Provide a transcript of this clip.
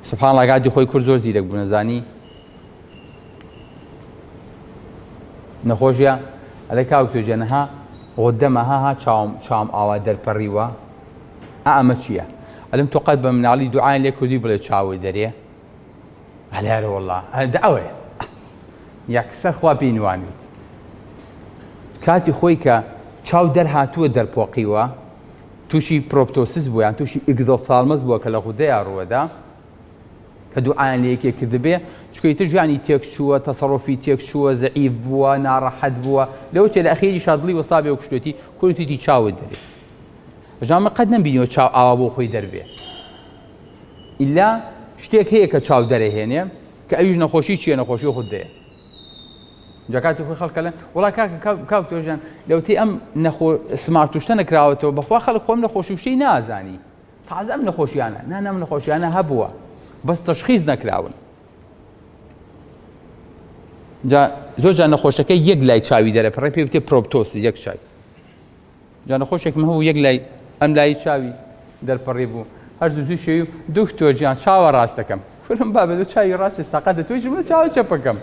سبحان الله گادی خۆی کورد زۆر زیرەک بوو نەزانی نەخۆشیە ئەلێ کاوتۆژێنەها غودەمەها چاوم ئاوا دەرپەڕیوە ئەمە چییە؟ ئەلم تۆ قەت بە مناڵی دوعای لێ کردی بڵێ چاوی دەرێ هەلێرە وەڵڵا ئەوەیە یەکسەر خوا بینوانیت کاتی خۆی کە چاو دەرهاتووە دەرپۆقیوە تووشی پرۆپتۆسیس بوو یان تووشی ئیگزۆفالمەس بووە کە لە غودەیە ڕووەدا کە دوعایان لە یەکێک کردبێ چکەیتە ژیانی تێک چووە تەسەڕۆفی تێک چووە زەعیف بووە ناڕەحەت بووە لەوەتێ لە ئەخیری شادڵی وەستا بێ و کشتێتی کورتیتی چاوت دەرێ ژامە قەت نەمبینیەوە چاو ئاوا بۆ خۆی دەربێ ئیلا شتێک هەیە کە چاو دەرەهێنێ کە ئەویش نەخۆشی چییە نەخۆشی خوددەیە جاکاتی خۆی خەڵکە لەن وڵا کاکتۆژیان لەوتەی ئەم سمارتوشتە نەکراوەتەوە بەخوا خەڵک خۆم نەخۆشی شتەی نازانی تازە ئەم نەخۆشیانە نانەم نەخۆشیانە هەبووە بەس تەشخیص نەکراون جا زۆرجار نەخۆشەکە یەک لای چاوی دەرەپەڕێ پێی وتێ پرۆپتۆسیس یەک چاوی جا نەخۆشێکم هەبوو یەک لای ئەم لای چاوی دەرپەڕێ بوو هەر زوو شێوی دکتۆر گیان چاوە ڕاست دەکەم فرم بابە چاوی ڕاستی ساقەتە توێژم لە چاوە چەپەکەم